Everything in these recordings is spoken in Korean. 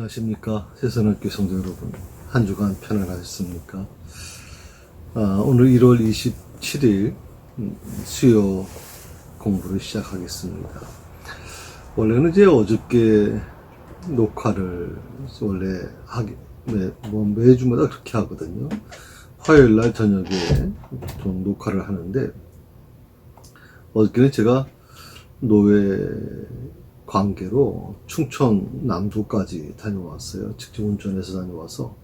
안녕하십니까. 세선학교 성도 여러분. 한 주간 편안하셨습니까? 오늘 1월 27일 수요 공부를 시작하겠습니다. 원래는 이제 어저께 녹화를 원래 매주마다 그렇게 하거든요. 화요일 날 저녁에 좀 녹화를 하는데, 어저께는 제가 노회 관계로 충청 남도까지 다녀왔어요. 직접 운전해서 다녀와서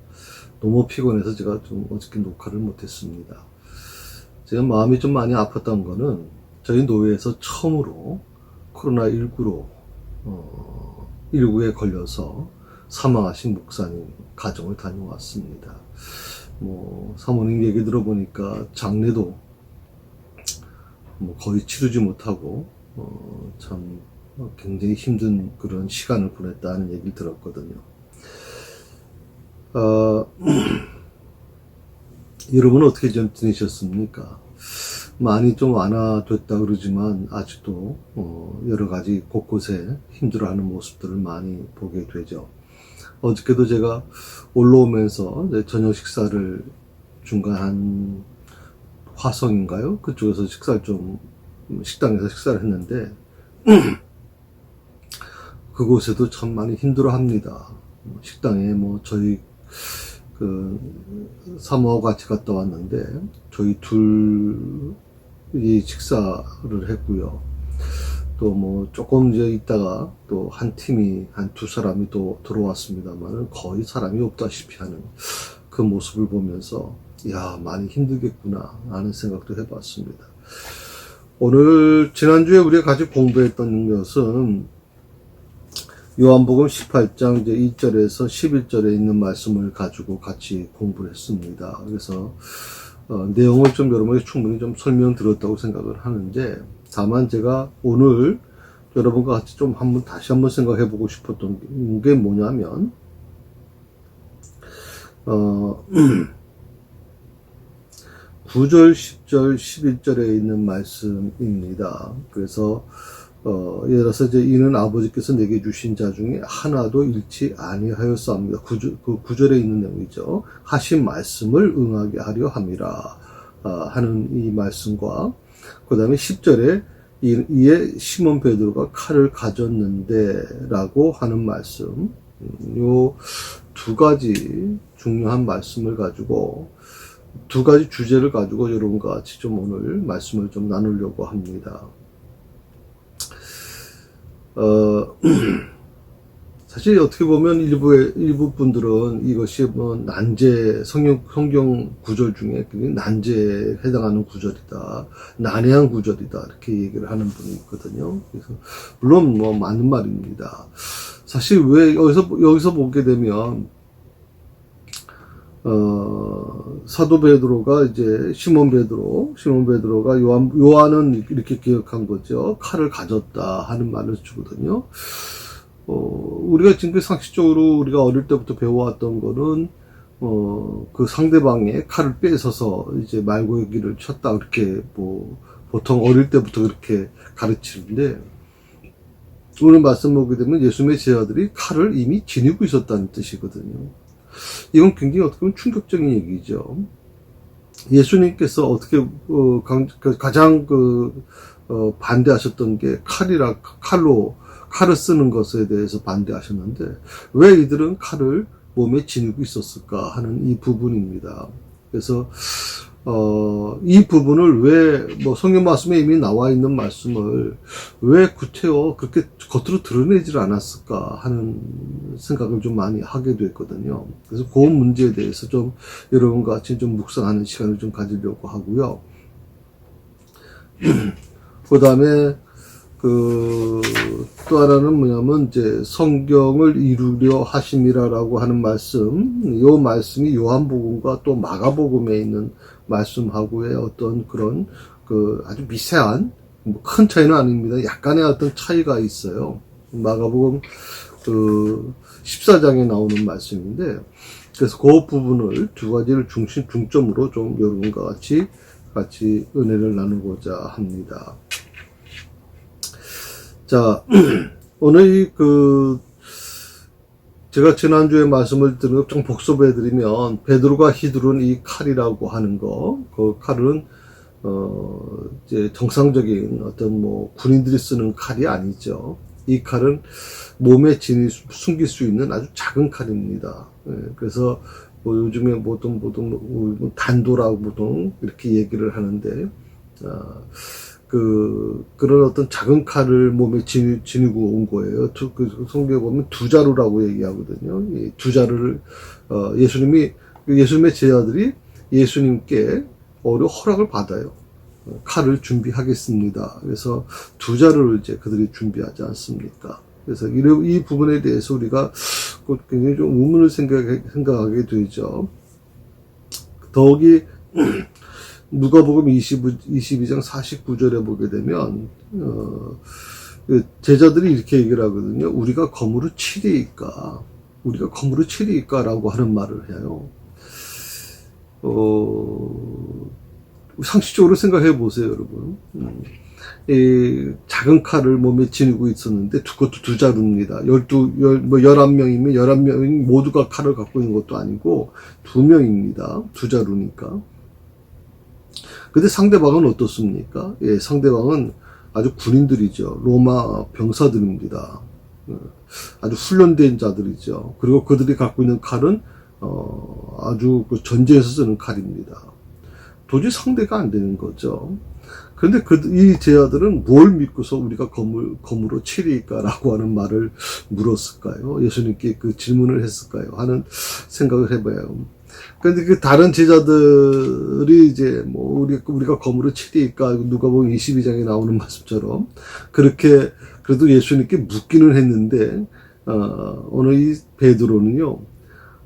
너무 피곤해서 제가 좀 어저께 녹화를 못했습니다. 제가 마음이 좀 많이 아팠던 거는 저희 노회에서 처음으로 코로나19로 19에 걸려서 사망하신 목사님 가정을 다녀왔습니다. 사모님 얘기 들어보니까 장례도 거의 치르지 못하고 참 굉장히 힘든 그런 시간을 보냈다는 얘기를 들었거든요. 여러분은 어떻게 좀 지내셨습니까? 많이 좀 완화됐다 그러지만 아직도 여러 가지 곳곳에 힘들어하는 모습들을 많이 보게 되죠. 어저께도 제가 올라오면서 저녁 식사를 중간 한 화성인가요? 그쪽에서 식당에서 식사를 했는데 그곳에도 참 많이 힘들어 합니다. 식당에 저희 사모하고 같이 갔다 왔는데 저희 둘이 식사를 했고요. 또 조금 이제 있다가 또 한 팀이 한 두 사람이 또 들어왔습니다만 거의 사람이 없다시피 하는 그 모습을 보면서 많이 힘들겠구나 하는 생각도 해봤습니다. 지난주에 우리가 같이 공부했던 것은 요한복음 18장 이제 2절에서 11절에 있는 말씀을 가지고 같이 공부를 했습니다. 그래서 내용을 좀 여러분에게 충분히 좀 설명드렸다고 생각을 하는데, 다만 제가 오늘 여러분과 같이 다시 한번 생각해 보고 싶었던 게 뭐냐면 9절, 10절, 11절에 있는 말씀입니다. 그래서 예를 들어서 이는 아버지께서 내게 주신 자 중에 하나도 잃지 아니하였사옵니다. 9절에 있는 내용이죠. 하신 말씀을 응하게 하려 함이라 하는 이 말씀과, 그 다음에 10절에 이에 시몬 베드로가 칼을 가졌는데 라고 하는 말씀, 요 두 가지 중요한 말씀을 가지고, 두 가지 주제를 가지고 여러분과 같이 오늘 말씀을 나누려고 합니다. 사실 어떻게 보면 일부 분들은 이것이 성경 구절 중에 난제에 해당하는 구절이다, 난해한 구절이다, 이렇게 얘기를 하는 분이 있거든요. 그래서 물론 맞는 말입니다. 사실 왜 여기서 보게 되면 사도 베드로가 이제 시몬 베드로가 요한은 이렇게 기억한 거죠. 칼을 가졌다 하는 말을 주거든요. 우리가 지금 상식적으로 우리가 어릴 때부터 배워왔던 거는 그 상대방의 칼을 뺏어서 이제 말고기를 쳤다, 그렇게 보통 어릴 때부터 그렇게 가르치는데, 오늘 말씀 보게 되면 예수님의 제자들이 칼을 이미 지니고 있었다는 뜻이거든요. 이건 굉장히 어떻게 보면 충격적인 얘기죠. 예수님께서 어떻게 가장 반대하셨던 게 칼을 쓰는 것에 대해서 반대하셨는데, 왜 이들은 칼을 몸에 지니고 있었을까 하는 이 부분입니다. 그래서 이 부분을 왜 성경 말씀에 이미 나와 있는 말씀을 왜 구체어 그렇게 겉으로 드러내질 않았을까 하는 생각을 좀 많이 하게 됐거든요. 그래서 그 문제에 대해서 여러분과 같이 묵상하는 시간을 가지려고 하고요. 그 다음에 또 하나는 뭐냐면 이제 성경을 이루려 하심이라라고 하는 말씀, 요 말씀이 요한복음과 또 마가복음에 있는 말씀하고의 어떤 그런 아주 미세한 큰 차이는 아닙니다. 약간의 어떤 차이가 있어요. 마가복음 14장에 나오는 말씀인데, 그래서 그 부분을 두 가지를 중점으로 여러분과 같이 은혜를 나누고자 합니다. 자, 오늘 제가 지난주에 말씀을 드리고 좀 복습해드리면, 베드로가 휘두른 이 칼이라고 하는 거, 그 칼은, 이제 정상적인 어떤 군인들이 쓰는 칼이 아니죠. 이 칼은 몸에 숨길 수 있는 아주 작은 칼입니다. 그래서 요즘에 보통 단도라고 보통 이렇게 얘기를 하는데, 그런 어떤 작은 칼을 몸에 지니고 온 거예요. 그 성경에 보면 두자루라고 얘기하거든요. 이 두자루를, 예수님의 제자들이 예수님께 허락을 받아요. 칼을 준비하겠습니다. 그래서 두자루를 이제 그들이 준비하지 않습니까? 그래서 이 부분에 대해서 우리가 굉장히 좀 의문을 생각하게 되죠. 더욱이, 누가복음 22장 49절에 보게 되면 제자들이 이렇게 얘기를 하거든요. 우리가 검으로 치리이까 라고 하는 말을 해요. 상식적으로 생각해 보세요, 여러분. 작은 칼을 몸에 지니고 있었는데 그것도 두자루입니다. 11명이면 11명이 모두가 칼을 갖고 있는 것도 아니고 2명입니다. 두자루니까. 근데 상대방은 어떻습니까? 상대방은 아주 군인들이죠. 로마 병사들입니다. 아주 훈련된 자들이죠. 그리고 그들이 갖고 있는 칼은 아주 전쟁에서 쓰는 칼입니다. 도저히 상대가 안 되는 거죠. 그런데 이 제자들은 뭘 믿고서 우리가 검으로 치리까라고 하는 말을 물었을까요? 예수님께 그 질문을 했을까요? 하는 생각을 해봐요. 그런데 다른 제자들이 이제 우리가 검으로 치리까 누가복음 22장에 나오는 말씀처럼 그렇게 그래도 예수님께 묻기는 했는데 오늘 이 베드로는요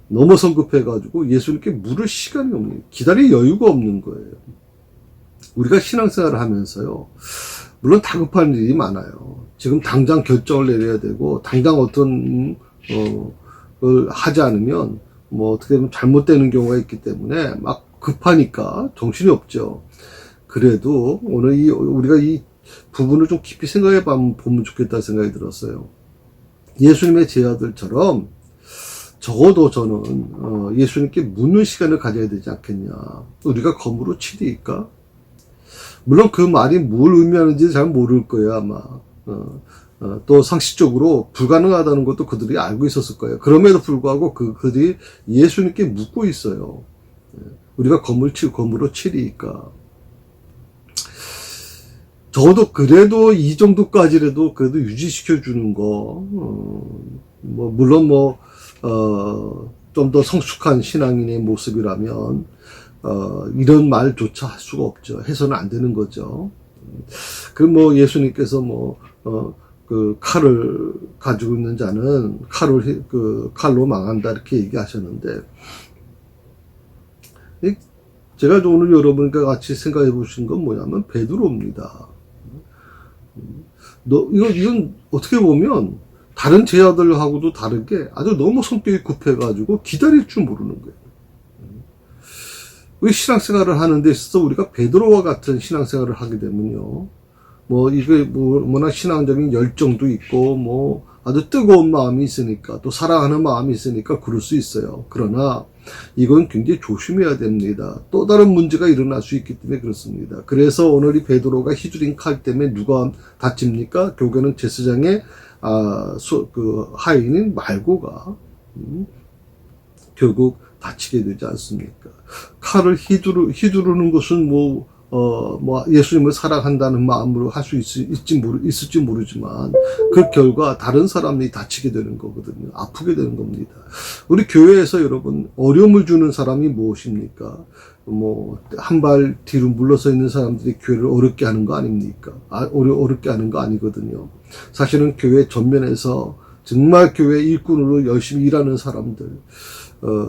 너무 성급해가지고 예수님께 물을 시간이 없는, 기다릴 여유가 없는 거예요. 우리가 신앙생활을 하면서요, 물론 다급한 일이 많아요. 지금 당장 결정을 내려야 되고, 당장 어떤, 걸 하지 않으면, 어떻게 보면 잘못되는 경우가 있기 때문에, 막 급하니까 정신이 없죠. 그래도 오늘 우리가 이 부분을 좀 깊이 생각해 보면 좋겠다 생각이 들었어요. 예수님의 제자들처럼, 적어도 저는 예수님께 묻는 시간을 가져야 되지 않겠냐. 우리가 검으로 치리까? 물론 그 말이 뭘 의미하는지 잘 모를 거예요, 아마. 또 상식적으로 불가능하다는 것도 그들이 알고 있었을 거예요. 그럼에도 불구하고 그들이 예수님께 묻고 있어요. 우리가 검으로 치리까? 적어도 그래도 이 정도까지라도 그래도 유지시켜 주는 거, 물론 좀 더 성숙한 신앙인의 모습이라면, 이런 말조차 할 수가 없죠. 해서는 안 되는 거죠. 예수님께서 그 칼을 가지고 있는 자는 칼로 망한다, 이렇게 얘기하셨는데, 제가 오늘 여러분과 같이 생각해 보신 건 뭐냐면, 베드로입니다. 이건 어떻게 보면, 다른 제자들하고도 다르게 아주 너무 성격이 급해가지고 기다릴 줄 모르는 거예요. 왜 신앙생활을 하는 데 있어서 우리가 베드로와 같은 신앙생활을 하게 되면요. 이게 워낙 신앙적인 열정도 있고, 아주 뜨거운 마음이 있으니까, 또 사랑하는 마음이 있으니까 그럴 수 있어요. 그러나 이건 굉장히 조심해야 됩니다. 또 다른 문제가 일어날 수 있기 때문에 그렇습니다. 그래서 오늘 이 베드로가 휘두른 칼 때문에 누가 다칩니까? 교회는 제사장의 하인인 말고가 결국 다치게 되지 않습니까? 칼을 휘두르는 것은 예수님을 사랑한다는 마음으로 할 수 있을지 모르지만 그 결과 다른 사람이 다치게 되는 거거든요. 아프게 되는 겁니다. 우리 교회에서 여러분 어려움을 주는 사람이 무엇입니까? 한 발 뒤로 물러서 있는 사람들이 교회를 어렵게 하는 거 아닙니까? 어렵게 하는 거 아니거든요. 사실은 교회 전면에서 정말 교회 일꾼으로 열심히 일하는 사람들,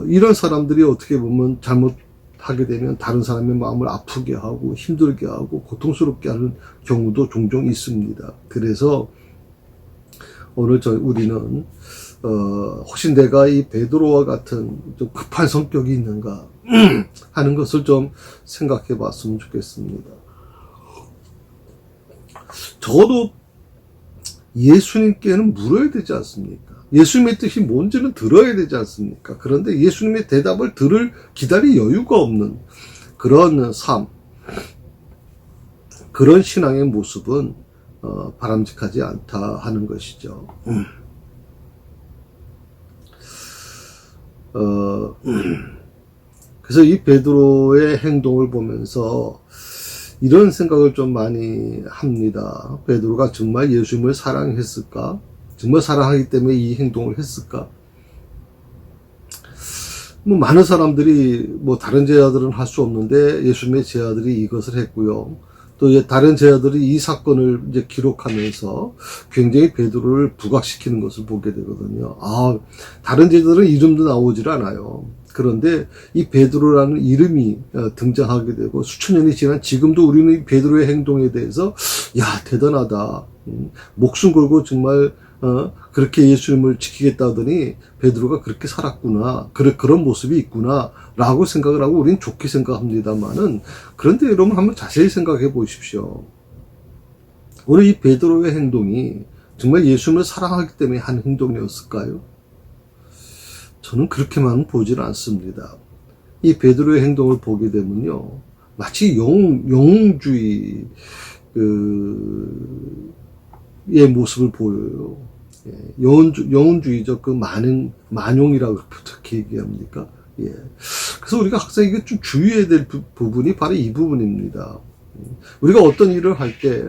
이런 사람들이 어떻게 보면 잘못하게 되면 다른 사람의 마음을 아프게 하고 힘들게 하고 고통스럽게 하는 경우도 종종 있습니다. 그래서 오늘 우리는 혹시 내가 이 베드로와 같은 좀 급한 성격이 있는가 하는 것을 좀 생각해 봤으면 좋겠습니다. 적어도 예수님께는 물어야 되지 않습니까? 예수님의 뜻이 뭔지는 들어야 되지 않습니까? 그런데 예수님의 대답을 들을 기다릴 여유가 없는 그런 삶, 그런 신앙의 모습은 바람직하지 않다 하는 것이죠. 그래서 이 베드로의 행동을 보면서 이런 생각을 좀 많이 합니다. 베드로가 정말 예수님을 사랑했을까? 정말 사랑하기 때문에 이 행동을 했을까? 많은 사람들이 다른 제자들은 할 수 없는데 예수님의 제자들이 이것을 했고요. 또 다른 제자들이 이 사건을 이제 기록하면서 굉장히 베드로를 부각시키는 것을 보게 되거든요. 다른 제자들은 이름도 나오질 않아요. 그런데 이 베드로라는 이름이 등장하게 되고 수천 년이 지난 지금도 우리는 이 베드로의 행동에 대해서 대단하다. 목숨 걸고 정말 그렇게 예수님을 지키겠다 하더니 베드로가 그렇게 살았구나. 그런 모습이 있구나. 라고 생각을 하고 우리는 좋게 생각합니다만은 그런데 여러분 한번 자세히 생각해 보십시오. 오늘 이 베드로의 행동이 정말 예수님을 사랑하기 때문에 한 행동이었을까요? 저는 그렇게만 보질 않습니다. 이 베드로의 행동을 보게 되면요. 마치 영웅주의의 모습을 보여요. 영웅주의적 만용이라고 어떻게 얘기합니까? 그래서 우리가 항상 이게 좀 주의해야 될 부분이 바로 이 부분입니다. 우리가 어떤 일을 할 때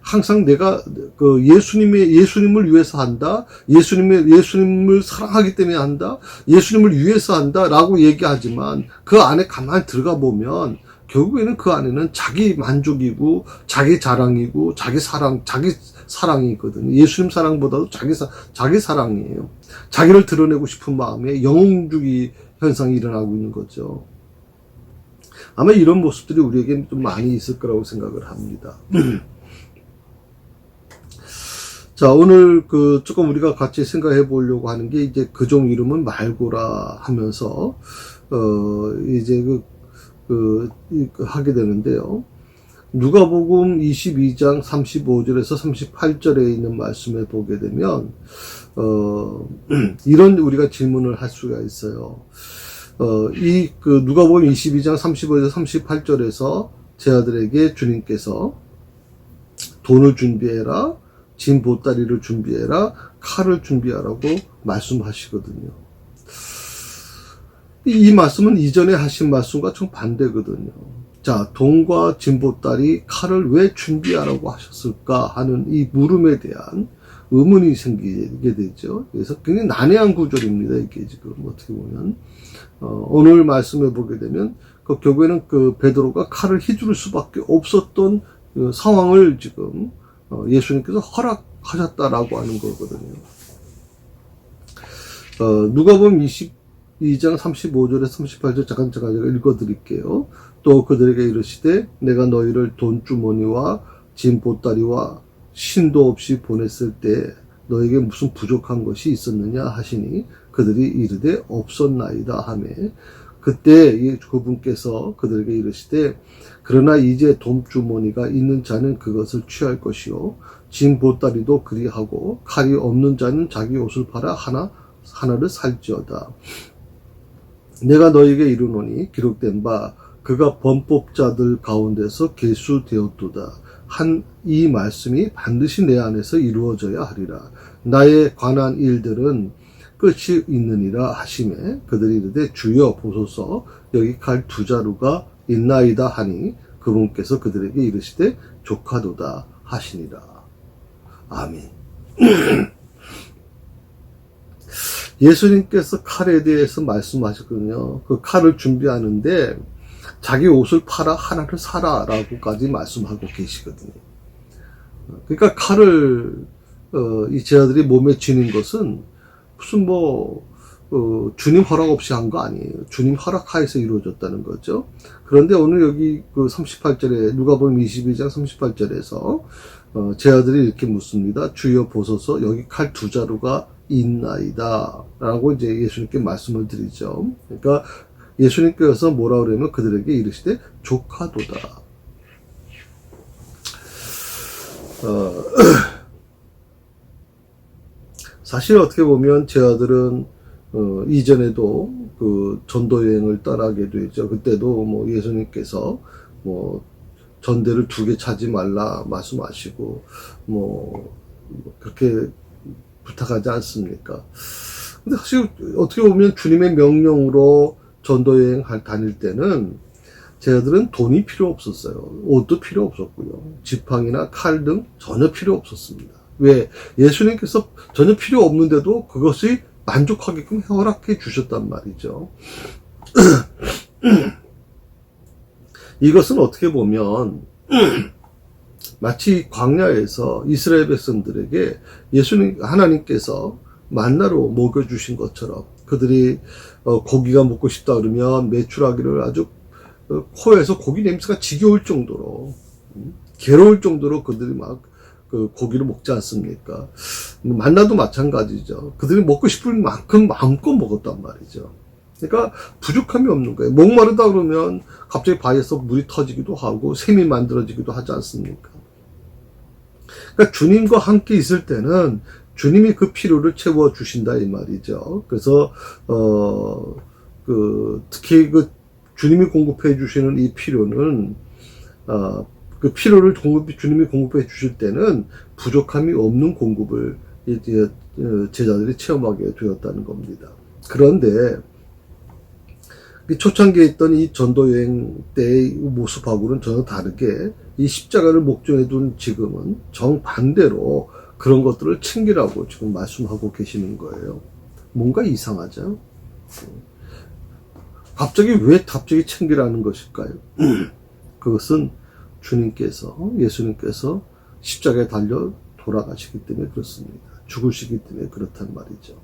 항상 내가 예수님을 위해서 한다, 예수님을 사랑하기 때문에 한다, 예수님을 위해서 한다라고 얘기하지만 그 안에 가만히 들어가 보면 결국에는 그 안에는 자기 만족이고 자기 자랑이고 자기 사랑이 있거든요. 예수님 사랑보다도 자기 사랑이에요. 자기를 드러내고 싶은 마음에 영웅주의 현상이 일어나고 있는 거죠. 아마 이런 모습들이 우리에게 좀 많이 있을 거라고 생각을 합니다. 자, 오늘 조금 우리가 같이 생각해 보려고 하는 게 이제 그종 이름은 말고라 하면서 이제 하게 되는데요. 누가복음 22장 35절에서 38절에 있는 말씀을 보게 되면 이런 우리가 질문을 할 수가 있어요. 누가복음 22장 35절에서 38절에서 제자들에게 주님께서 돈을 준비해라, 짐 보따리를 준비해라, 칼을 준비하라고 말씀하시거든요. 이 말씀은 이전에 하신 말씀과 좀 반대거든요. 자, 돈과 짐 보따리, 칼을 왜 준비하라고 하셨을까 하는 이 물음에 대한 의문이 생기게 되죠. 그래서 굉장히 난해한 구절입니다. 이게 지금 어떻게 보면 오늘 말씀을 보게 되면 결국에는 베드로가 칼을 휘두를 수밖에 없었던 상황을 지금 예수님께서 허락하셨다라고 하는 거거든요. 누가복음 22장 35절에서 38절 잠깐 제가 읽어드릴게요. 또 그들에게 이르시되 내가 너희를 돈주머니와 짐 보따리와 신도 없이 보냈을 때 너에게 무슨 부족한 것이 있었느냐 하시니 그들이 이르되 없었나이다 하매 그때 그분께서 그들에게 이르시되 그러나 이제 돈주머니가 있는 자는 그것을 취할 것이요 짐 보따리도 그리하고 칼이 없는 자는 자기 옷을 팔아 하나를 살지어다. 내가 너에게 이르노니 기록된 바 그가 범법자들 가운데서 계수되었도다. 한 이 말씀이 반드시 내 안에서 이루어져야 하리라. 나에 관한 일들은 끝이 있느니라 하시매 그들이 이르되 주여 보소서 여기 칼 2자루가 있나이다 하니 그분께서 그들에게 이르시되 족하도다 하시니라. 아멘. 예수님께서 칼에 대해서 말씀하셨거든요. 그 칼을 준비하는데 자기 옷을 팔아 하나를 사라 라고까지 말씀하고 계시거든요. 그러니까 칼을 이 제자들이 몸에 쥐는 것은 무슨 주님 허락 없이 한 거 아니에요. 주님 허락하에서 이루어졌다는 거죠. 그런데 오늘 여기 38절에 누가복음 22장 38절에서 제자들이 이렇게 묻습니다. 주여 보소서 여기 칼 2자루가 있나이다 라고 이제 예수님께 말씀을 드리죠. 그러니까 예수님께서 뭐라 그러면 그들에게 이르시되 족하도다. 사실 어떻게 보면 제 아들은 이전에도 그 전도 여행을 떠나게 되죠. 그때도 뭐 예수님께서 뭐 전대를 2개 차지 말라 말씀하시고 뭐 그렇게 부탁하지 않습니까? 근데 사실 어떻게 보면 주님의 명령으로 전도 여행 다닐 때는 제 아들은 돈이 필요 없었어요. 옷도 필요 없었고요. 지팡이나 칼 등 전혀 필요 없었습니다. 왜? 예수님께서 전혀 필요 없는데도 그것이 만족하게끔 허락해 주셨단 말이죠. 이것은 어떻게 보면 마치 광야에서 이스라엘 백성들에게 하나님께서 만나로 먹여주신 것처럼 그들이 고기가 먹고 싶다 그러면 메추라기를 아주 코에서 고기 냄새가 지겨울 정도로 괴로울 정도로 그들이 막 그 고기를 먹지 않습니까? 만나도 마찬가지죠. 그들이 먹고 싶은 만큼 마음껏 먹었단 말이죠. 그러니까 부족함이 없는 거예요. 목마르다 그러면 갑자기 바위에서 물이 터지기도 하고 샘이 만들어지기도 하지 않습니까? 그러니까 주님과 함께 있을 때는 주님이 그 필요를 채워 주신다 이 말이죠. 그래서 특히 그 주님이 공급해 주시는 이 필요는 그 필요를 주님이 공급해 주실 때는 부족함이 없는 공급을 이제 제자들이 체험하게 되었다는 겁니다. 그런데 초창기에 있던 이 전도 여행 때의 모습하고는 전혀 다르게 이 십자가를 목전에 둔 지금은 정반대로 그런 것들을 챙기라고 지금 말씀하고 계시는 거예요. 뭔가 이상하죠? 갑자기 챙기라는 것일까요? 그것은 예수님께서 십자가에 달려 돌아가시기 때문에 그렇습니다. 죽으시기 때문에 그렇단 말이죠.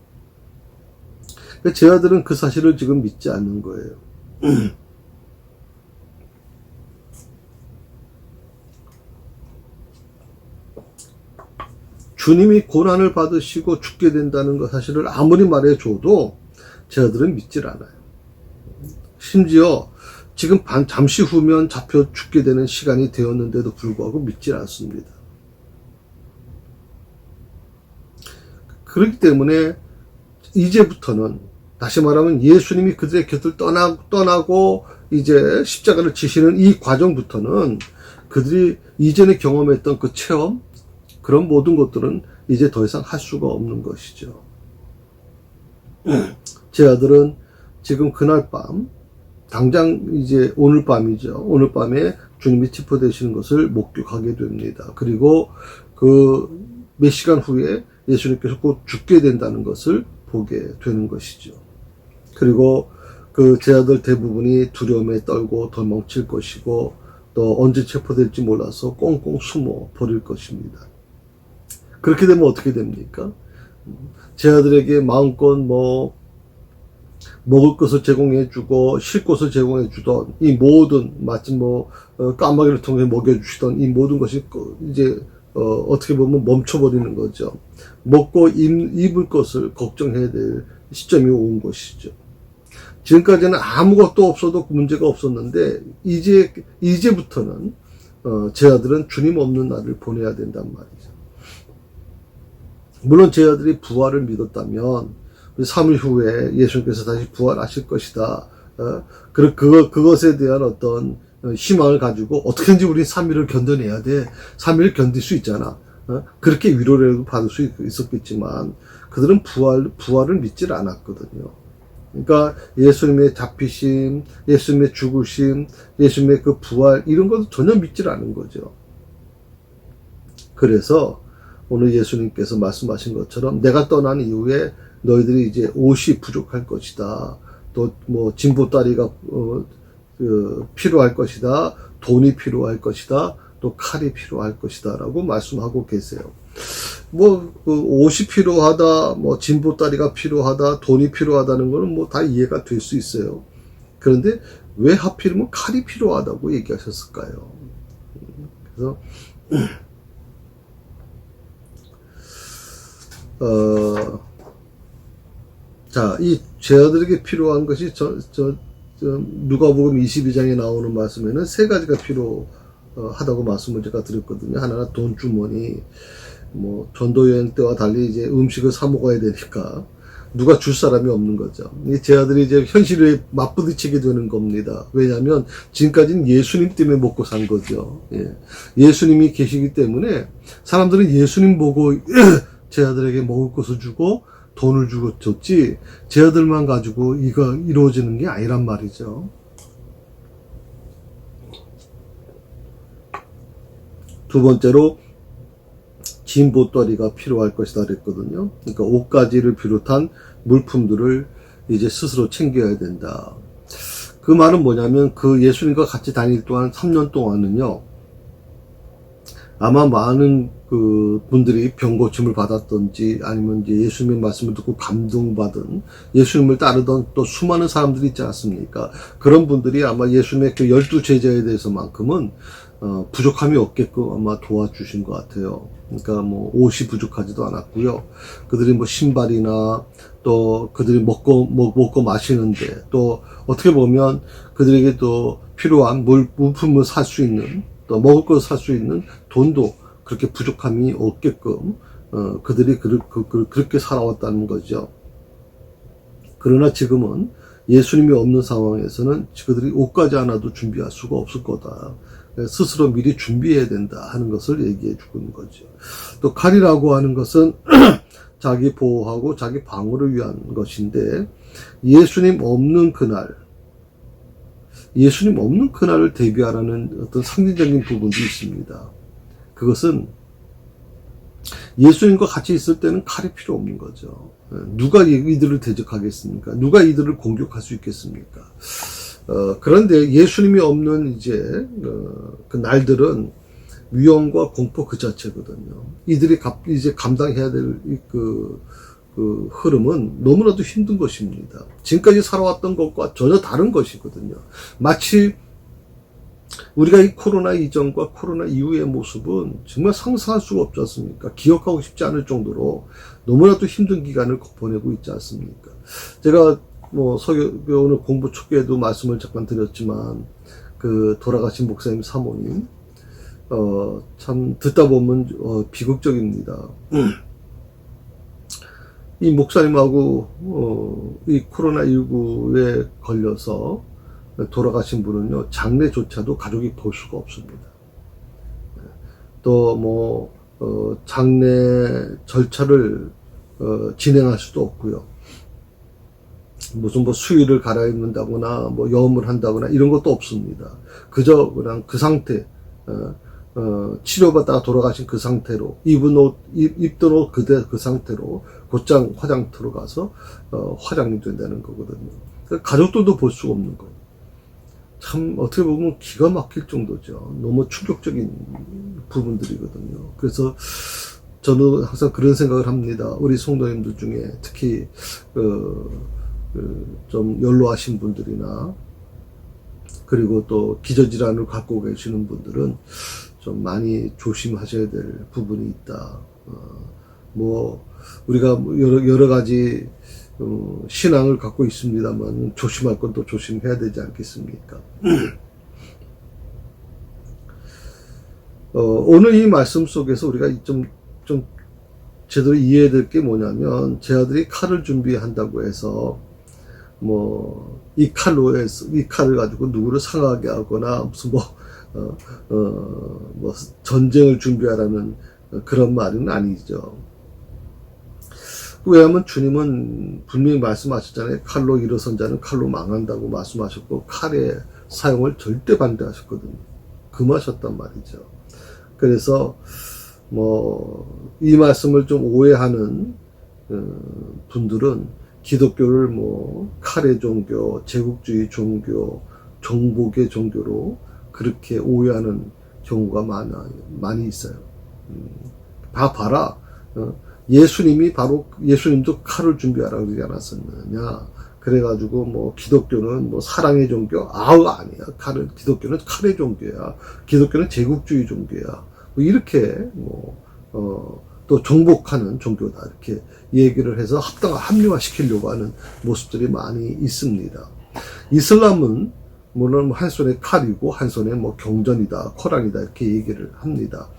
제 아들은 그 사실을 지금 믿지 않는 거예요. 주님이 고난을 받으시고 죽게 된다는 것 사실을 아무리 말해줘도 제 아들은 믿질 않아요. 심지어 지금 잠시 후면 잡혀 죽게 되는 시간이 되었는데도 불구하고 믿질 않습니다. 그렇기 때문에 이제부터는 다시 말하면 예수님이 그들의 곁을 떠나고 이제 십자가를 지시는 이 과정부터는 그들이 이전에 경험했던 그 체험, 그런 모든 것들은 이제 더 이상 할 수가 없는 것이죠. 제 아들은 지금 그날 밤, 당장 이제 오늘 밤이죠. 오늘 밤에 주님이 체포되시는 것을 목격하게 됩니다. 그리고 그 몇 시간 후에 예수님께서 곧 죽게 된다는 것을 보게 되는 것이죠. 그리고 그 제 아들 대부분이 두려움에 떨고 도망칠 것이고 또 언제 체포될지 몰라서 꽁꽁 숨어 버릴 것입니다. 그렇게 되면 어떻게 됩니까? 제 아들에게 마음껏 먹을 것을 제공해주고 쉴 곳을 제공해주던 이 모든 마치 까마귀를 통해 먹여주시던 이 모든 것이 이제 어떻게 보면 멈춰버리는 거죠. 먹고 입을 것을 걱정해야 될 시점이 온 것이죠. 지금까지는 아무것도 없어도 문제가 없었는데 이제부터는 제 아들은 주님 없는 날을 보내야 된단 말이죠. 물론 제 아들이 부활을 믿었다면 3일 후에 예수님께서 다시 부활하실 것이다. 그것에 대한 어떤 희망을 가지고 어떻게든지 우리 3일을 견뎌내야 돼. 3일을 견딜 수 있잖아. 그렇게 위로를 받을 수 있었겠지만 그들은 부활을 믿질 않았거든요. 그러니까 예수님의 잡히심, 예수님의 죽으심, 예수님의 그 부활 이런 것도 전혀 믿질 않은 거죠. 그래서 오늘 예수님께서 말씀하신 것처럼 내가 떠난 이후에 너희들이 이제 옷이 부족할 것이다. 또 진보다리가 필요할 것이다. 돈이 필요할 것이다. 또 칼이 필요할 것이다. 라고 말씀하고 계세요. 옷이 필요하다. 진보다리가 필요하다. 돈이 필요하다는 거는 다 이해가 될 수 있어요. 그런데 왜 하필이면 칼이 필요하다고 얘기하셨을까요? 그래서 이 제 아들에게 필요한 것이 누가복음 22장에 나오는 말씀에는 3가지가 필요하다고 말씀을 제가 드렸거든요. 하나는 돈 주머니, 뭐 전도 여행 때와 달리 이제 음식을 사 먹어야 되니까 누가 줄 사람이 없는 거죠. 제 아들이 이제 현실에 맞부딪히게 되는 겁니다. 왜냐하면 지금까지는 예수님 때문에 먹고 산 거죠. 예. 예수님이 계시기 때문에 사람들은 예수님 보고 제 아들에게 먹을 것을 주고 돈을 주고 줬지 제 아들만 가지고 이거 이루어지는 게 아니란 말이죠. 두 번째로 진보떨이가 필요할 것이다 그랬거든요. 그러니까 옷가지를 비롯한 물품들을 이제 스스로 챙겨야 된다. 그 말은 뭐냐면 그 예수님과 같이 다닐 동안 3년 동안은요. 아마 많은 그 분들이 병고침을 받았던지 아니면 이제 예수님의 말씀을 듣고 감동받은 예수님을 따르던 또 수많은 사람들이 있지 않습니까? 그런 분들이 아마 예수님의 그 12제자에 대해서만큼은 부족함이 없게끔 아마 도와주신 것 같아요. 그러니까 뭐 옷이 부족하지도 않았고요. 그들이 뭐 신발이나 또 그들이 먹고 마시는데 또 어떻게 보면 그들에게 또 필요한 물품을 살 수 있는 또 먹을 것을 살 수 있는 돈도 그렇게 부족함이 없게끔 그들이 그렇게 살아왔다는 거죠. 그러나 지금은 예수님이 없는 상황에서는 그들이 옷까지 하나도 준비할 수가 없을 거다. 스스로 미리 준비해야 된다 하는 것을 얘기해 주고 있는 거죠. 또 칼이라고 하는 것은 자기 보호하고 자기 방어를 위한 것인데 예수님 없는 그날을 대비하라는 어떤 상징적인 부분도 있습니다. 그것은 예수님과 같이 있을 때는 칼이 필요 없는 거죠. 누가 이들을 대적하겠습니까? 누가 이들을 공격할 수 있겠습니까? 그런데 예수님이 없는 이제 그 날들은 위험과 공포 그 자체거든요. 이들이 이제 감당해야 될 그 흐름은 너무나도 힘든 것입니다. 지금까지 살아왔던 것과 전혀 다른 것이거든요. 마치 우리가 이 코로나 이전과 코로나 이후의 모습은 정말 상상할 수가 없지 않습니까? 기억하고 싶지 않을 정도로 너무나도 힘든 기간을 보내고 있지 않습니까? 제가 뭐 오늘 공부 초기에도 말씀을 잠깐 드렸지만 그 돌아가신 목사님 사모님 참 듣다 보면 비극적입니다. 이 목사님하고 이 코로나19에 걸려서 돌아가신 분은요 장례조차도 가족이 볼 수가 없습니다. 또 뭐 장례 절차를 진행할 수도 없고요. 무슨 뭐 수의를 갈아입는다거나 뭐 염을 한다거나 이런 것도 없습니다. 그저 그냥 그 상태 치료받다가 돌아가신 그 상태로 입던 옷 그 상태로 곧장 화장터로 가서 화장이 된다는 거거든요. 그러니까 가족들도 볼 수가 없는 거예요. 참 어떻게 보면 기가 막힐 정도죠. 너무 충격적인 부분들이거든요. 그래서 저는 항상 그런 생각을 합니다. 우리 성도님들 중에 특히 좀 연로하신 분들이나 그리고 또 기저질환을 갖고 계시는 분들은 좀 많이 조심하셔야 될 부분이 있다. 뭐 우리가 여러 가지 신앙을 갖고 있습니다만 조심할 건 또 조심해야 되지 않겠습니까? 오늘 이 말씀 속에서 우리가 좀 제대로 이해해야 될 게 뭐냐면 제 아들이 칼을 준비한다고 해서 뭐 이 칼을 가지고 누구를 상하게 하거나 무슨 뭐 전쟁을 준비하라는 그런 말은 아니죠. 왜냐하면 주님은 분명히 말씀하셨잖아요. 칼로 일어선 자는 칼로 망한다고 말씀하셨고 칼의 사용을 절대 반대하셨거든요. 금하셨단 말이죠. 그래서 뭐 이 말씀을 좀 오해하는 분들은 기독교를 뭐 칼의 종교, 제국주의 종교, 정복의 종교로 그렇게 오해하는 경우가 많이 있어요. 봐라. 예수님도 칼을 준비하라고 그러지 않았었느냐. 그래가지고 뭐 기독교는 뭐 사랑의 종교? 아니야. 기독교는 칼의 종교야. 기독교는 제국주의 종교야. 뭐 이렇게 또 정복하는 종교다. 이렇게 얘기를 해서 합리화시키려고 하는 모습들이 많이 있습니다. 이슬람은 물론 한 손에 칼이고 한 손에 뭐 경전이다, 코란이다 이렇게 얘기를 합니다.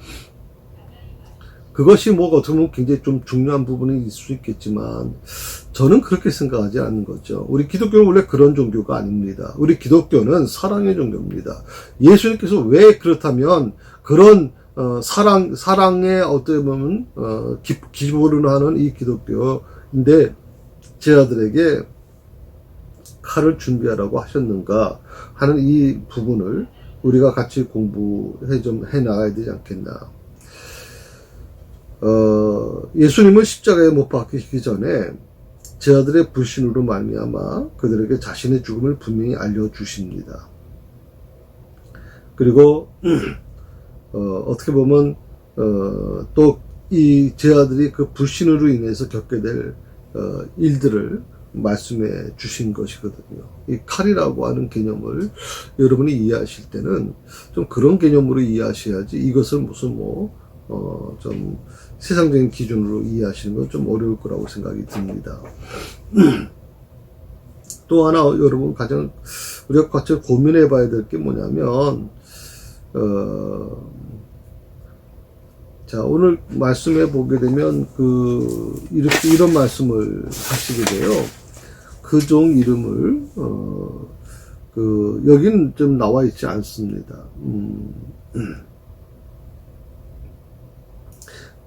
그것이 뭐 어떻게 보면 굉장히 좀 중요한 부분이 있을 수 있겠지만 저는 그렇게 생각하지 않는 거죠. 우리 기독교는 원래 그런 종교가 아닙니다. 우리 기독교는 사랑의 종교입니다. 예수님께서 왜 그렇다면 그런 사랑의 어떻게 보면 기본으로 하는 이 기독교인데 제자들에게 칼을 준비하라고 하셨는가 하는 이 부분을 우리가 같이 공부해 나가야 되지 않겠나. 예수님은 십자가에 못 박히기 전에 제자들의 불신으로 말미암아 그들에게 자신의 죽음을 분명히 알려주십니다. 그리고 어떻게 보면 또 이 제자들이 그 불신으로 인해서 겪게 될 일들을 말씀해 주신 것이거든요. 이 칼이라고 하는 개념을 여러분이 이해하실 때는 좀 그런 개념으로 이해하셔야지 이것을 무슨 좀 세상적인 기준으로 이해하시는 건 좀 어려울 거라고 생각이 듭니다. 또 하나 여러분 가장 우리가 같이 고민해 봐야 될 게 뭐냐면 자, 오늘 말씀해 보게 되면 이렇게 이런 말씀을 하시게 돼요. 그 종 이름을 여기는 좀 나와 있지 않습니다.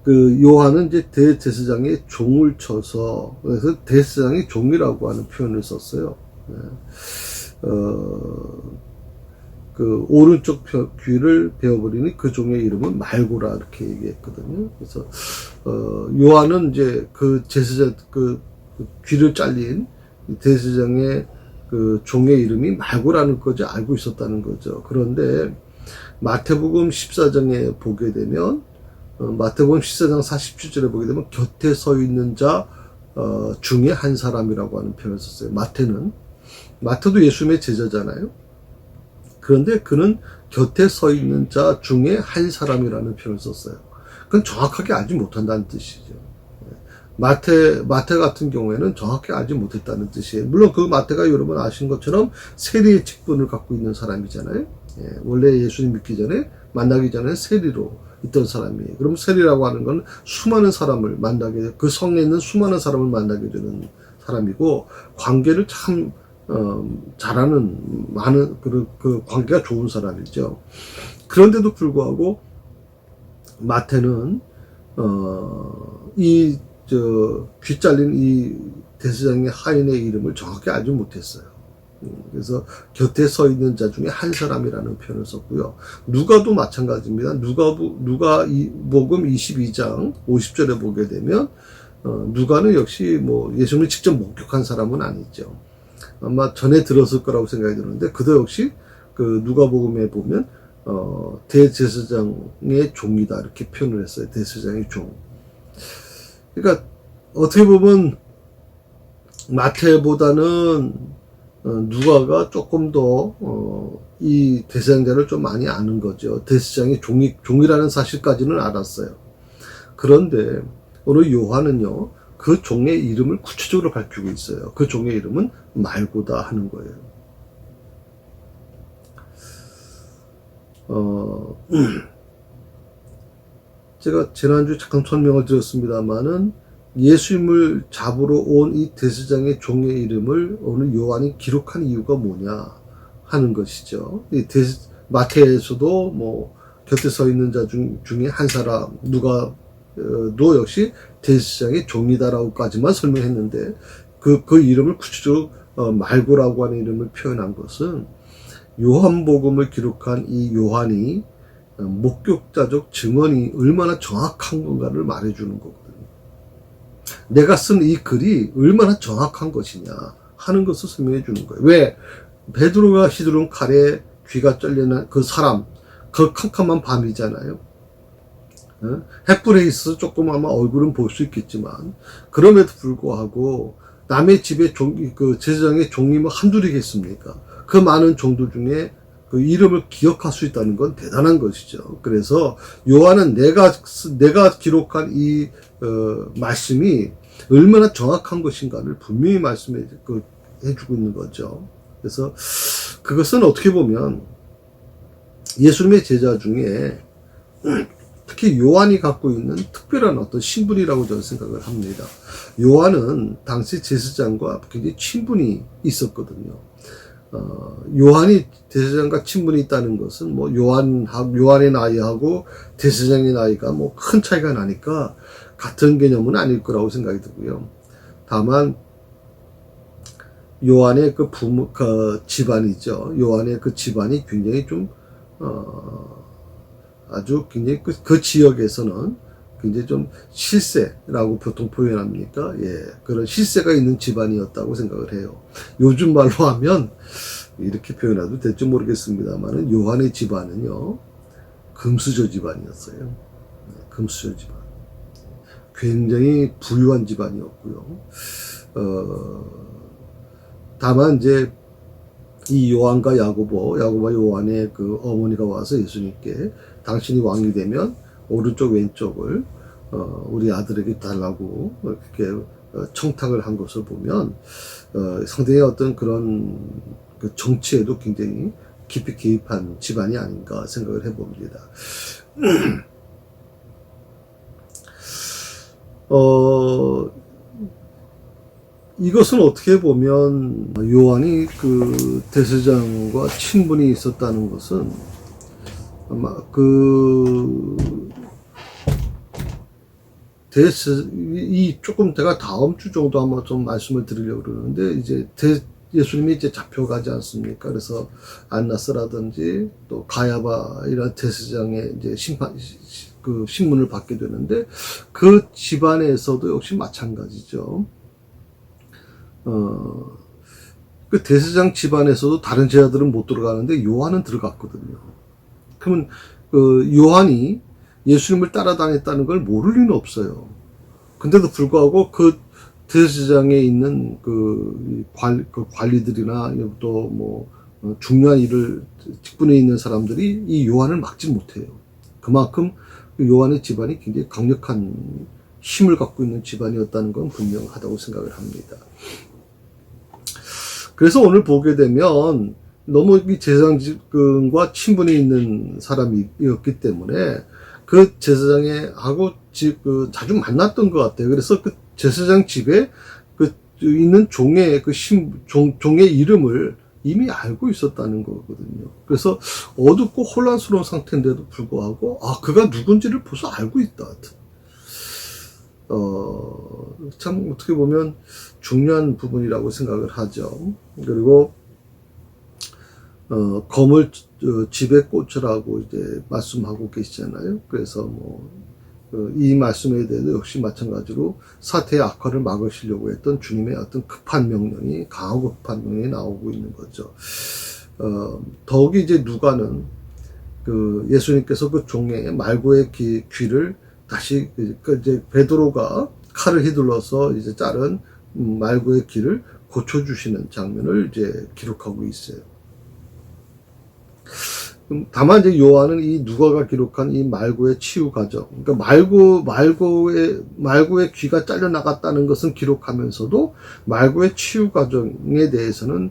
요한은 이제 대제사장의 종을 쳐서, 그래서 대제사장의 종이라고 하는 표현을 썼어요. 오른쪽 귀를 베어버리니 그 종의 이름은 말고라, 이렇게 얘기했거든요. 그래서, 요한은 이제 제사장, 귀를 잘린 대제사장의 종의 이름이 말고라는 거지 알고 있었다는 거죠. 그런데 마태복음 14장에 보게 되면, 마태복음 14장 47절에 보게 되면 곁에 서 있는 자 중에 한 사람이라고 하는 표현을 썼어요. 마태도 예수님의 제자잖아요. 그런데 그는 곁에 서 있는 자 중에 한 사람이라는 표현을 썼어요. 그건 정확하게 알지 못한다는 뜻이죠. 마태 같은 경우에는 정확히 알지 못했다는 뜻이에요. 물론 그 마태가 여러분 아시는 것처럼 세리의 직분을 갖고 있는 사람이잖아요. 원래 예수님 믿기 전에, 만나기 전에 세리로 있던 사람이에요. 그럼 세리라고 하는 건 수많은 사람을 만나게, 그 성에 있는 수많은 사람을 만나게 되는 사람이고, 관계를 참 잘하는, 그 관계가 좋은 사람이죠. 그런데도 불구하고 마태는 귀 잘린 이 대제사장의 하인의 이름을 정확히 알지 못했어요. 그래서 곁에 서 있는 자 중에 한 사람이라는 표현을 썼고요. 누가도 마찬가지입니다. 누가복음 22장 50절에 보게 되면 누가는 역시 예수님을 직접 목격한 사람은 아니죠. 아마 전에 들었을 거라고 생각이 드는데 그도 역시 누가복음에 보면 대제사장의 종이다 이렇게 표현을 했어요. 대제사장의 종. 그러니까 어떻게 보면 마태보다는 누가가 조금 더 이 대제사장자를 좀 많이 아는 거죠. 대제사장의 종이라는 사실까지는 알았어요. 그런데 오늘 요한은요, 그 종의 이름을 구체적으로 밝히고 있어요. 그 종의 이름은 말고다 하는 거예요. 제가 지난주 잠깐 설명을 드렸습니다만은 예수님을 잡으러 온 이 대제사장의 종의 이름을 오늘 요한이 기록한 이유가 뭐냐 하는 것이죠. 마태에서도 곁에 서 있는 자 중에 한 사람, 누가도 역시 대제사장의 종이다라고까지만 설명했는데 그 이름을 구체적으로 말고라고 하는 이름을 표현한 것은 요한복음을 기록한 이 요한이 목격자적 증언이 얼마나 정확한 건가를 말해주는 거거든요. 내가 쓴 이 글이 얼마나 정확한 것이냐 하는 것을 설명해 주는 거예요. 왜? 베드로가 휘두른 칼에 귀가 잘리는 그 사람, 그 캄캄한 밤이잖아요. 햇불에 있어서 조금 아마 얼굴은 볼 수 있겠지만, 그럼에도 불구하고 남의 집에 제사장의 종이 한둘이겠습니까? 그 많은 종들 중에 그 이름을 기억할 수 있다는 건 대단한 것이죠. 그래서 요한은 내가 기록한 이 말씀이 얼마나 정확한 것인가를 분명히 말씀해 주고 있는 거죠. 그래서 그것은 어떻게 보면 예수님의 제자 중에 특히 요한이 갖고 있는 특별한 어떤 신분이라고 저는 생각을 합니다. 요한은 당시 제사장과 굉장히 친분이 있었거든요. 요한이 대제사장과 친분이 있다는 것은 뭐 요한의 나이하고 대제사장의 나이가 뭐 큰 차이가 나니까 같은 개념은 아닐 거라고 생각이 들고요. 다만 요한의 그 집안이죠. 요한의 그 집안이 굉장히 좀 아주 굉장히 그 지역에서는 굉장히 좀 실세라고 보통 표현합니까? 예, 그런 실세가 있는 집안이었다고 생각을 해요. 요즘 말로 하면 이렇게 표현해도 될지 모르겠습니다만은 요한의 집안은요, 금수저 집안이었어요. 금수저 집안. 굉장히 부유한 집안이었고요. 다만 이제 이 요한과 야고보와 요한의 그 어머니가 와서 예수님께 당신이 왕이 되면 오른쪽 왼쪽을 우리 아들에게 달라고 이렇게 청탁을 한 것을 보면 상당히 어떤 그런 그 정치에도 굉장히 깊이 개입한 집안이 아닌가 생각을 해봅니다. 이것은 어떻게 보면 요한이 그 대제사장과 친분이 있었다는 것은 아마 조금 제가 다음 주 정도 아마 좀 말씀을 드리려고 그러는데, 이제 예수님이 이제 잡혀가지 않습니까? 그래서 안나스라든지 또 가야바 이런 대제사장의 이제 신문을 받게 되는데, 그 집안에서도 역시 마찬가지죠. 그 대제사장 집안에서도 다른 제자들은 못 들어가는데 요한은 들어갔거든요. 그러면 요한이 예수님을 따라다녔다는 걸 모를 리는 없어요. 근데도 불구하고 그 대제사장에 있는 그 관리들이나 또 뭐 중요한 일을 직분에 있는 사람들이 이 요한을 막지 못해요. 그만큼 요한의 집안이 굉장히 강력한 힘을 갖고 있는 집안이었다는 건 분명하다고 생각을 합니다. 그래서 오늘 보게 되면 너무 이 제사장과 친분이 있는 사람이었기 때문에 그 제사장하고 자주 만났던 것 같아요. 그래서 그 제사장 집에 있는 종의 종의 이름을 이미 알고 있었다는 거거든요. 그래서 어둡고 혼란스러운 상태인데도 불구하고 그가 누군지를 벌써 알고 있다. 참 어떻게 보면 중요한 부분이라고 생각을 하죠. 그리고 검을 집에 꽂으라고 이제 말씀하고 계시잖아요. 그래서 이 말씀에 대해서 역시 마찬가지로 사태의 악화를 막으시려고 했던 주님의 어떤 강하고 급한 명령이 나오고 있는 거죠. 더욱이 이제 누가는 예수님께서 그 종의 말고의 귀를 다시 이제 베드로가 칼을 휘둘러서 이제 자른 말고의 귀를 고쳐주시는 장면을 이제 기록하고 있어요. 다만 이제 요한은 이 누가가 기록한 이 말고의 치유 과정, 그러니까 말고의 귀가 잘려 나갔다는 것은 기록하면서도 말고의 치유 과정에 대해서는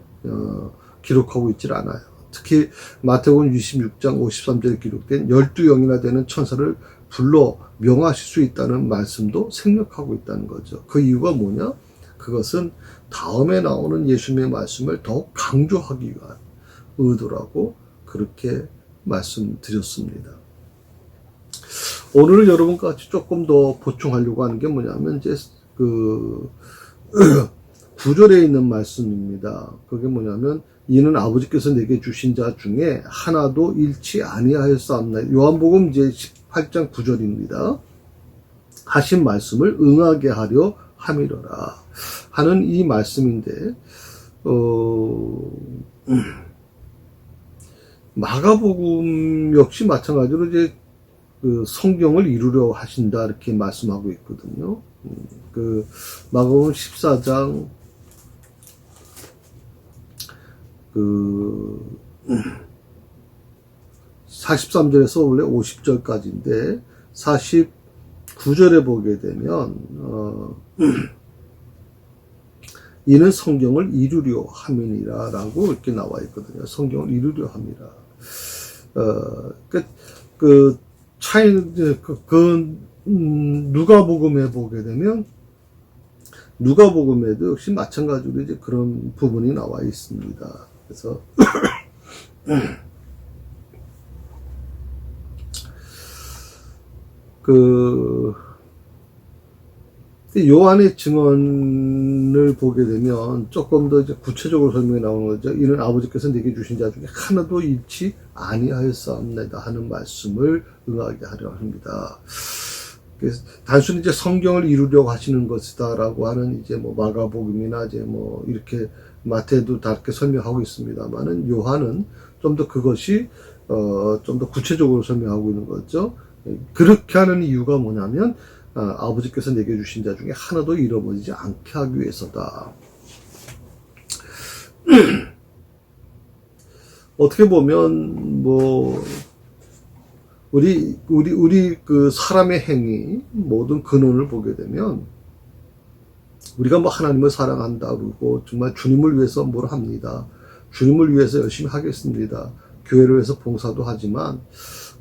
기록하고 있질 않아요. 특히 마태복음 26장 53절에 기록된 12영이나 되는 천사를 불러 명하실 수 있다는 말씀도 생략하고 있다는 거죠. 그 이유가 뭐냐? 그것은 다음에 나오는 예수님의 말씀을 더욱 강조하기 위한 의도라고 그렇게 말씀드렸습니다. 오늘은 여러분과 같이 조금 더 보충하려고 하는 게 뭐냐면 이제 9절에 있는 말씀입니다. 그게 뭐냐면 이는 아버지께서 내게 주신 자 중에 하나도 잃지 아니하였사옵나이다. 요한복음 이제 18장 9절입니다. 하신 말씀을 응하게 하려 함이로라 하는 이 말씀인데, 마가복음 역시 마찬가지로 이제 성경을 이루려 하신다 이렇게 말씀하고 있거든요. 마가복음 14장 43절에서 원래 50절까지인데 49절에 보게 되면 이는 성경을 이루려 함이니라 라고 이렇게 나와 있거든요. 성경을 이루려 함이라. 누가복음에 보게 되면 누가복음에도 역시 마찬가지로 이제 그런 부분이 나와 있습니다. 그래서 요한의 증언을 보게 되면 조금 더 이제 구체적으로 설명이 나오는 거죠. 이는 아버지께서 내게 주신 자 중에 하나도 잃지 아니하였사옵나이다 하는 말씀을 응하게 하려 합니다. 그래서 단순히 이제 성경을 이루려고 하시는 것이다라고 하는 이제 뭐 마가복음이나 이제 뭐 이렇게 마태도 다르게 설명하고 있습니다만은 요한은 좀 더 그것이 좀 더 구체적으로 설명하고 있는 거죠. 그렇게 하는 이유가 뭐냐면 아버지께서 내게 주신 자 중에 하나도 잃어버리지 않게 하기 위해서다. 어떻게 보면 뭐 우리 그 사람의 행위 모든 근원을 보게 되면 우리가 뭐 하나님을 사랑한다 그러고 정말 주님을 위해서 뭘 합니다. 주님을 위해서 열심히 하겠습니다. 교회를 위해서 봉사도 하지만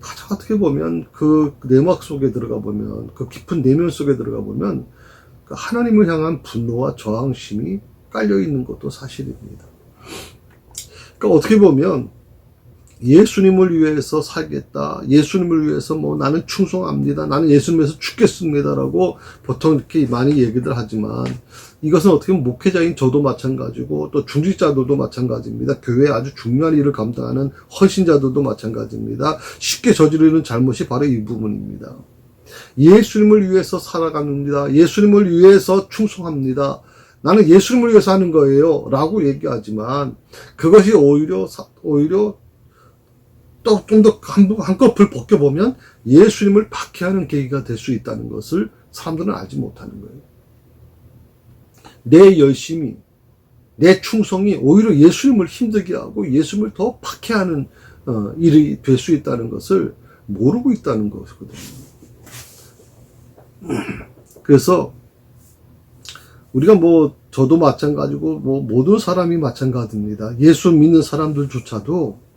가장 어떻게 보면 그 내막 속에 들어가 보면 그 깊은 내면 속에 들어가 보면 그 하나님을 향한 분노와 저항심이 깔려 있는 것도 사실입니다. 그러니까 어떻게 보면 예수님을 위해서 살겠다. 예수님을 위해서 뭐 나는 충성합니다. 나는 예수님 위해서 죽겠습니다라고 보통 이렇게 많이 얘기들 하지만 이것은 어떻게 보면 목회자인 저도 마찬가지고 또 중직자들도 마찬가지입니다. 교회에 아주 중요한 일을 감당하는 헌신자들도 마찬가지입니다. 쉽게 저지르는 잘못이 바로 이 부분입니다. 예수님을 위해서 살아갑니다. 예수님을 위해서 충성합니다. 나는 예수님을 위해서 하는 거예요. 라고 얘기하지만 그것이 오히려 또 좀 더 한꺼풀 벗겨보면 예수님을 박해하는 계기가 될 수 있다는 것을 사람들은 알지 못하는 거예요. 내 열심이, 내 충성이 오히려 예수님을 힘들게 하고 예수님을 더 박해하는 일이 될 수 있다는 것을 모르고 있다는 것이거든요. 그래서 우리가 뭐 저도 마찬가지고 뭐 모든 사람이 마찬가지입니다. 예수 믿는 사람들조차도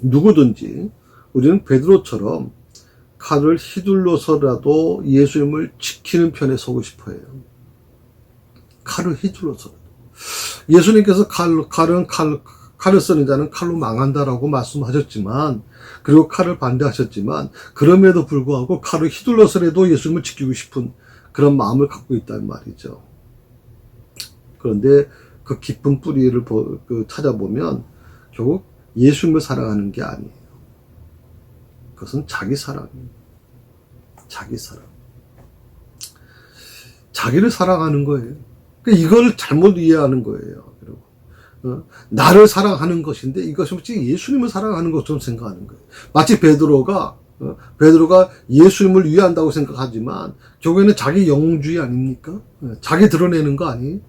누구든지 우리는 베드로처럼 칼을 휘둘러서라도 예수님을 지키는 편에 서고 싶어 해요. 칼을 휘둘러서라도. 예수님께서 칼을 쓰는 자는 칼로 망한다라고 말씀하셨지만, 그리고 칼을 반대하셨지만, 그럼에도 불구하고 칼을 휘둘러서라도 예수님을 지키고 싶은 그런 마음을 갖고 있다는 말이죠. 그런데 그 깊은 뿌리를 찾아보면 결국 예수님을 사랑하는 게 아니에요. 그것은 자기 사랑입니다. 자기 사랑. 자기를 사랑하는 거예요. 이걸 잘못 이해하는 거예요. 나를 사랑하는 것인데 이것이 혹시 예수님을 사랑하는 것처럼 생각하는 거예요. 마치 베드로가 예수님을 위한다고 생각하지만 결국에는 자기 영웅주의 아닙니까? 자기 드러내는 거 아니에요?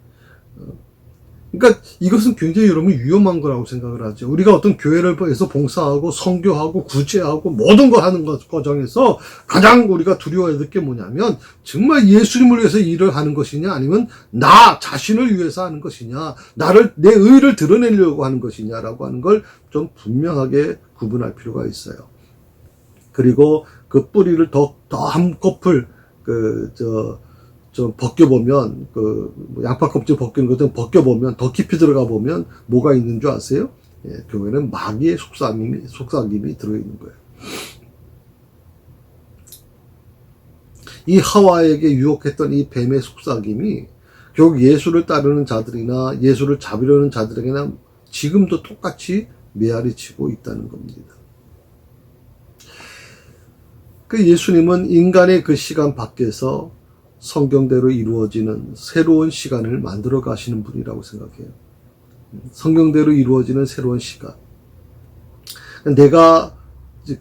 그러니까 이것은 굉장히 여러분 위험한 거라고 생각을 하죠. 우리가 어떤 교회를 위해서 봉사하고 선교하고 구제하고 모든 걸 하는 과정에서 가장 우리가 두려워해야 될 게 뭐냐면 정말 예수님을 위해서 일을 하는 것이냐 아니면 나 자신을 위해서 하는 것이냐 내 의를 드러내려고 하는 것이냐라고 하는 걸 좀 분명하게 구분할 필요가 있어요. 그리고 그 뿌리를 더 한꺼풀 좀 벗겨보면, 양파 껍질 벗기는 것들 벗겨보면, 더 깊이 들어가 보면, 뭐가 있는 줄 아세요? 예, 교회는 마귀의 속삭임이 들어있는 거예요. 이 하와에게 유혹했던 이 뱀의 속삭임이, 결국 예수를 따르는 자들이나, 예수를 잡으려는 자들에게나 지금도 똑같이 메아리 치고 있다는 겁니다. 예수님은 인간의 그 시간 밖에서 성경대로 이루어지는 새로운 시간을 만들어 가시는 분이라고 생각해요. 성경대로 이루어지는 새로운 시간. 내가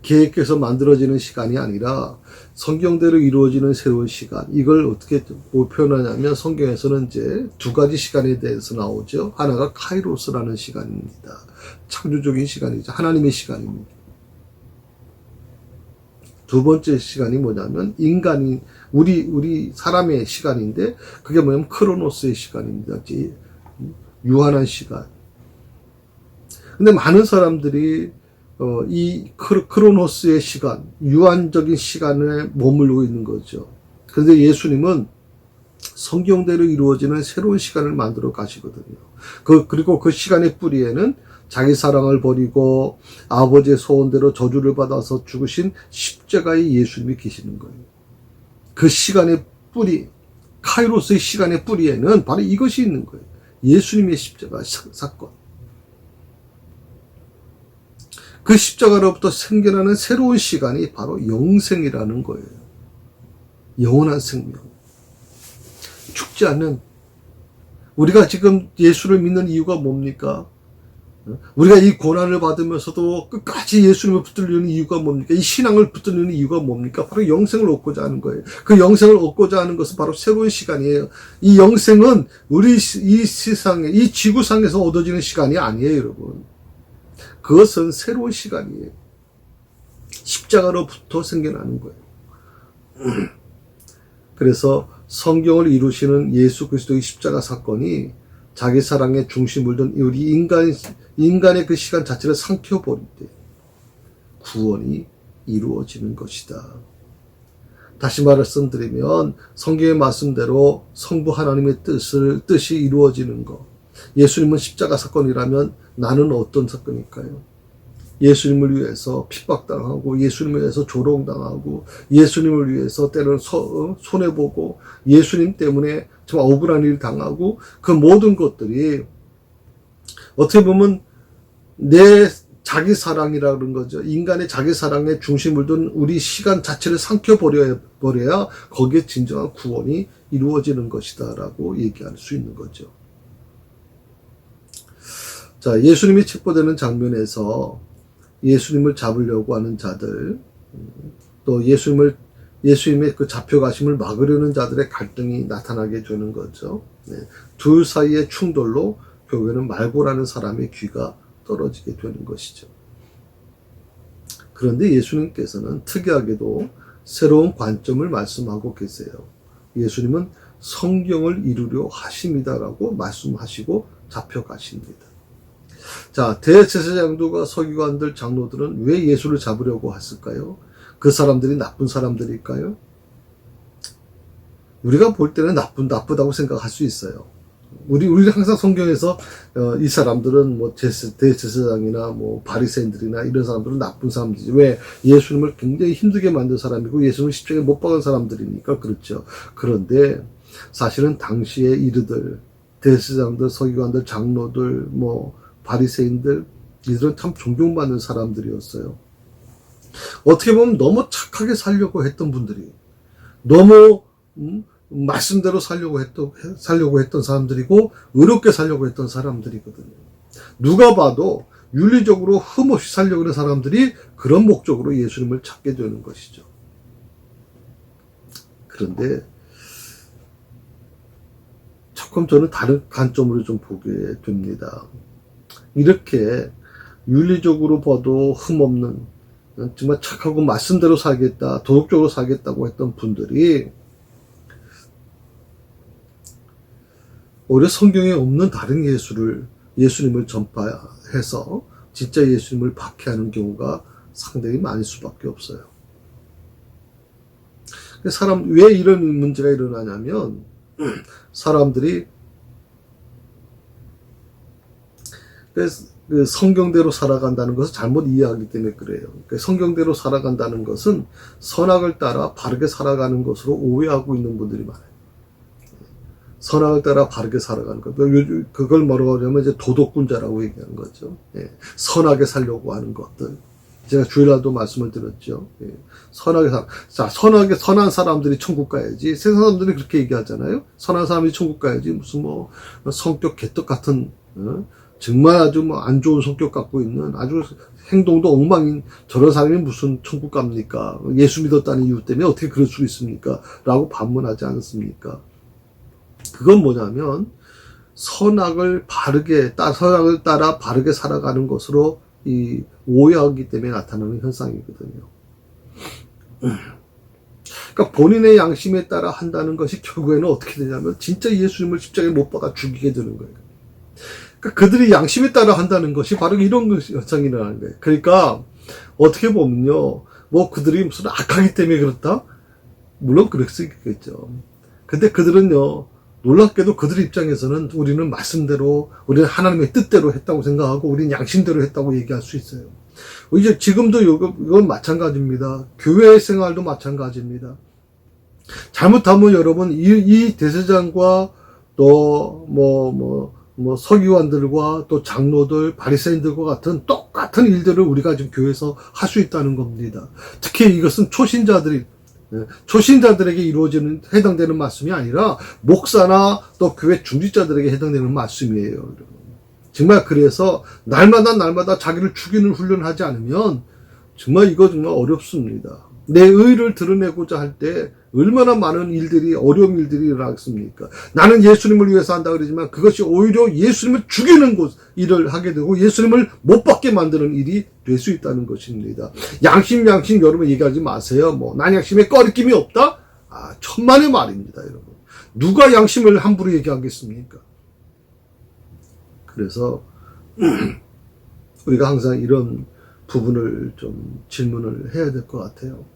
계획해서 만들어지는 시간이 아니라 성경대로 이루어지는 새로운 시간. 이걸 어떻게 표현하냐면 성경에서는 이제 두 가지 시간에 대해서 나오죠. 하나가 카이로스라는 시간입니다. 창조적인 시간이죠. 하나님의 시간입니다. 두 번째 시간이 뭐냐면 인간이 우리 사람의 시간인데 그게 뭐냐면 크로노스의 시간입니다. 유한한 시간. 근데 많은 사람들이 이 크로노스의 시간, 유한적인 시간에 머물고 있는 거죠. 그런데 예수님은 성경대로 이루어지는 새로운 시간을 만들어 가시거든요. 그리고 그 시간의 뿌리에는 자기 사랑을 버리고 아버지의 소원대로 저주를 받아서 죽으신 십자가의 예수님이 계시는 거예요. 그 시간의 뿌리, 카이로스의 시간의 뿌리에는 바로 이것이 있는 거예요. 예수님의 십자가 사건. 그 십자가로부터 생겨나는 새로운 시간이 바로 영생이라는 거예요. 영원한 생명. 죽지 않는. 우리가 지금 예수를 믿는 이유가 뭡니까? 우리가 이 고난을 받으면서도 끝까지 예수님을 붙들려는 이유가 뭡니까? 이 신앙을 붙들려는 이유가 뭡니까? 바로 영생을 얻고자 하는 거예요. 그 영생을 얻고자 하는 것은 바로 새로운 시간이에요. 이 영생은 우리 이 세상에, 이 지구상에서 얻어지는 시간이 아니에요, 여러분. 그것은 새로운 시간이에요. 십자가로부터 생겨나는 거예요. 그래서 성경을 이루시는 예수 그리스도의 십자가 사건이 자기 사랑의 중심을 둔 우리 인간의 그 시간 자체를 삼켜버릴 때 구원이 이루어지는 것이다. 다시 말씀드리면 성경의 말씀대로 성부 하나님의 뜻이 이루어지는 것. 예수님은 십자가 사건이라면 나는 어떤 사건일까요? 예수님을 위해서 핍박당하고 예수님을 위해서 조롱당하고 예수님을 위해서 때로는 손해보고 예수님 때문에 정말 억울한 일을 당하고 그 모든 것들이 어떻게 보면 내 자기 사랑이라는 거죠. 인간의 자기 사랑의 중심을 둔 우리 시간 자체를 삼켜버려야 거기에 진정한 구원이 이루어지는 것이다 라고 얘기할 수 있는 거죠. 자, 예수님이 체포되는 장면에서 예수님을 잡으려고 하는 자들, 또 예수님의 그 잡혀가심을 막으려는 자들의 갈등이 나타나게 되는 거죠. 네. 둘 사이의 충돌로 결국에는 말고라는 사람의 귀가 떨어지게 되는 것이죠. 그런데 예수님께서는 특이하게도 새로운 관점을 말씀하고 계세요. 예수님은 성경을 이루려 하심이다라고 말씀하시고 잡혀가십니다. 자, 대제사장들과 서기관들, 장로들은 왜 예수를 잡으려고 했을까요? 그 사람들이 나쁜 사람들일까요? 우리가 볼 때는 나쁘다고 생각할 수 있어요. 우리 항상 성경에서 이 사람들은 뭐 대제사장이나 뭐 바리새인들이나 이런 사람들은 나쁜 사람들이지. 왜? 예수님을 굉장히 힘들게 만든 사람이고 예수님을 십자가에 못 박은 사람들이니까 그렇죠. 그런데 사실은 당시에 이르들 대제사장들, 서기관들, 장로들, 뭐 바리새인들, 이들은 참 존경받는 사람들이었어요. 어떻게 보면 너무 착하게 살려고 했던 분들이, 너무 말씀대로 살려고 했던 사람들이고 의롭게 살려고 했던 사람들이거든요. 누가 봐도 윤리적으로 흠없이 살려고 하는 사람들이 그런 목적으로 예수님을 찾게 되는 것이죠. 그런데 조금 저는 다른 관점으로 좀 보게 됩니다. 이렇게 윤리적으로 봐도 흠없는, 정말 착하고 말씀대로 살겠다, 도덕적으로 살겠다고 했던 분들이 오히려 성경에 없는 다른 예수님을 전파해서 진짜 예수님을 박해하는 경우가 상당히 많을 수밖에 없어요. 왜 이런 문제가 일어나냐면, 사람들이 그 성경대로 살아간다는 것을 잘못 이해하기 때문에 그래요. 성경대로 살아간다는 것은 선악을 따라 바르게 살아가는 것으로 오해하고 있는 분들이 많아요. 선악을 따라 바르게 살아가는 것. 그걸 뭐라고 하냐면 이제 도덕군자라고 얘기하는 거죠. 선하게 살려고 하는 것들. 제가 주일날도 말씀을 드렸죠. 선한 사람들이 천국 가야지. 세상 사람들이 그렇게 얘기하잖아요. 선한 사람이 천국 가야지. 무슨 뭐 성격 개떡 같은, 정말 아주 뭐 안 좋은 성격 갖고 있는 아주 행동도 엉망인 저런 사람이 무슨 천국 갑니까? 예수 믿었다는 이유 때문에 어떻게 그럴 수 있습니까? 라고 반문하지 않습니까? 그건 뭐냐면 선악을 따라 바르게 살아가는 것으로 이 오해하기 때문에 나타나는 현상이거든요. 그러니까 본인의 양심에 따라 한다는 것이 결국에는 어떻게 되냐면 진짜 예수님을 십자가에 못 박아 죽이게 되는 거예요. 그들이 양심에 따라 한다는 것이 바로 이런 것이 현상이라는 거예요. 그러니까 어떻게 보면요, 뭐 그들이 무슨 악하기 때문에 그렇다? 물론 그럴 수 있겠죠. 근데 그들은요, 놀랍게도 그들 입장에서는 우리는 말씀대로, 우리는 하나님의 뜻대로 했다고 생각하고, 우리는 양심대로 했다고 얘기할 수 있어요. 이제 지금도 이건 마찬가지입니다. 교회 생활도 마찬가지입니다. 잘못하면 여러분, 이 대제사장과 또 서기관들과 또 장로들, 바리새인들과 같은 똑같은 일들을 우리가 지금 교회에서 할 수 있다는 겁니다. 특히 이것은 초신자들에게 이루어지는, 해당되는 말씀이 아니라 목사나 또 교회 중직자들에게 해당되는 말씀이에요. 정말 그래서 날마다 자기를 죽이는 훈련을 하지 않으면 정말 이거 정말 어렵습니다. 내 의를 드러내고자 할 때 얼마나 많은 일들이, 어려운 일들이 일어나겠습니까? 나는 예수님을 위해서 한다 그러지만 그것이 오히려 예수님을 죽이는 일을 하게 되고 예수님을 못 받게 만드는 일이 될 수 있다는 것입니다. 양심 여러분 얘기하지 마세요. 난 양심에 꺼리낌이 없다? 천만의 말입니다, 여러분. 누가 양심을 함부로 얘기하겠습니까? 그래서 우리가 항상 이런 부분을 좀 질문을 해야 될 것 같아요.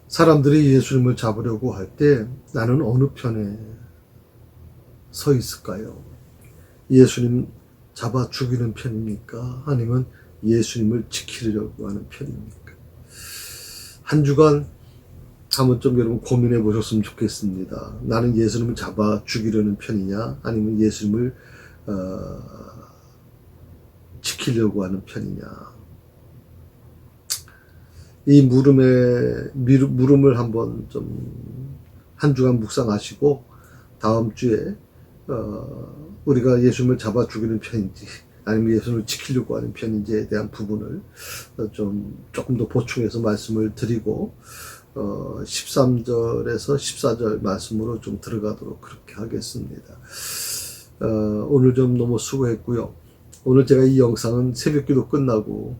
사람들이 예수님을 잡으려고 할 때 나는 어느 편에 서 있을까요? 예수님 잡아 죽이는 편입니까? 아니면 예수님을 지키려고 하는 편입니까? 한 주간 한번 좀 여러분 고민해 보셨으면 좋겠습니다. 나는 예수님을 잡아 죽이려는 편이냐? 아니면 예수님을 지키려고 하는 편이냐? 이 물음을 한번 좀 한 주간 묵상하시고 다음 주에 우리가 예수님을 잡아 죽이는 편인지 아니면 예수님을 지키려고 하는 편인지에 대한 부분을 조금 더 보충해서 말씀을 드리고 13절에서 14절 말씀으로 좀 들어가도록 그렇게 하겠습니다. 오늘 좀 너무 수고했고요. 오늘 제가 이 영상은 새벽기도 끝나고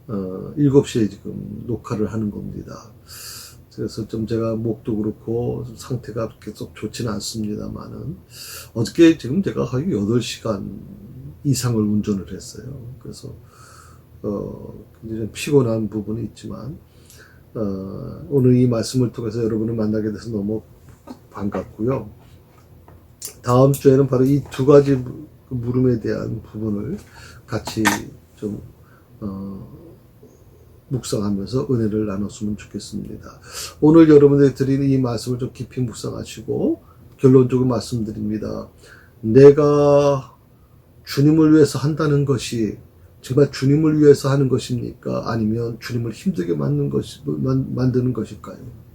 7시에 지금 녹화를 하는 겁니다. 그래서 좀 제가 목도 그렇고 상태가 계속 좋지는 않습니다만은 어저께 지금 제가 거의 8시간 이상을 운전을 했어요. 그래서 굉장히 좀 피곤한 부분이 있지만 오늘 이 말씀을 통해서 여러분을 만나게 돼서 너무 반갑고요. 다음 주에는 바로 이 두 가지 물음에 대한 부분을 같이 좀 묵상하면서 은혜를 나눴으면 좋겠습니다. 오늘 여러분들이 드리는 이 말씀을 좀 깊이 묵상하시고 결론적으로 말씀드립니다. 내가 주님을 위해서 한다는 것이 정말 주님을 위해서 하는 것입니까? 아니면 주님을 힘들게 만드는 것일까요?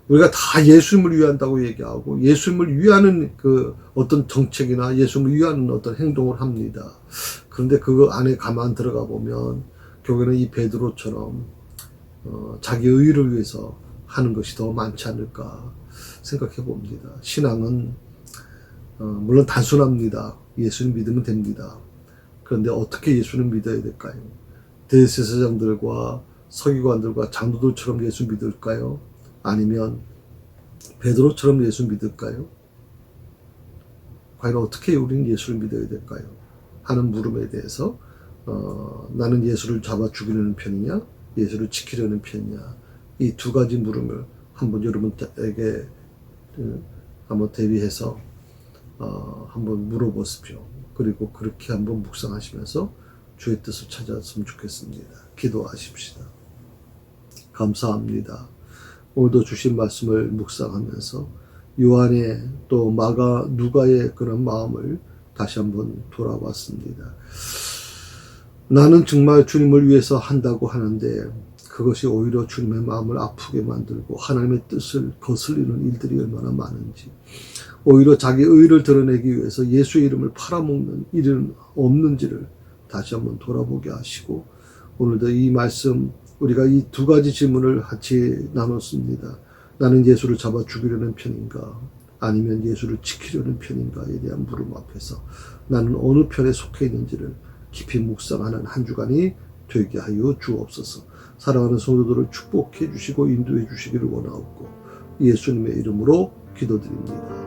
우리가 다 예수님을 위한다고 얘기하고 예수님을 위하는 그 어떤 정책이나 예수님을 위하는 어떤 행동을 합니다. 그런데 그 안에 가만 들어가 보면 결국에는 이 베드로처럼 자기 의를 위해서 하는 것이 더 많지 않을까 생각해 봅니다. 신앙은 물론 단순합니다. 예수님 믿으면 됩니다. 그런데 어떻게 예수님 믿어야 될까요? 대제사장들과 서기관들과 장로들처럼 예수 믿을까요? 아니면 베드로처럼 예수 믿을까요? 과연 어떻게 우리는 예수를 믿어야 될까요? 하는 물음에 대해서 나는 예수를 잡아 죽이려는 편이냐? 예수를 지키려는 편이냐? 이 두 가지 물음을 한번 여러분에게 한번 대비해서 한번 물어보십시오. 그리고 그렇게 한번 묵상하시면서 주의 뜻을 찾았으면 좋겠습니다. 기도하십시다. 감사합니다. 오늘도 주신 말씀을 묵상하면서 요한의 또 누가의 그런 마음을 다시 한번 돌아봤습니다. 나는 정말 주님을 위해서 한다고 하는데 그것이 오히려 주님의 마음을 아프게 만들고 하나님의 뜻을 거슬리는 일들이 얼마나 많은지, 오히려 자기 의를 드러내기 위해서 예수의 이름을 팔아먹는 일은 없는지를 다시 한번 돌아보게 하시고, 오늘도 이 말씀 우리가 이 두 가지 질문을 같이 나눴습니다. 나는 예수를 잡아 죽이려는 편인가? 아니면 예수를 지키려는 편인가에 대한 물음 앞에서 나는 어느 편에 속해 있는지를 깊이 묵상하는 한 주간이 되게 하여 주옵소서. 사랑하는 성도들을 축복해 주시고 인도해 주시기를 원하옵고 예수님의 이름으로 기도드립니다.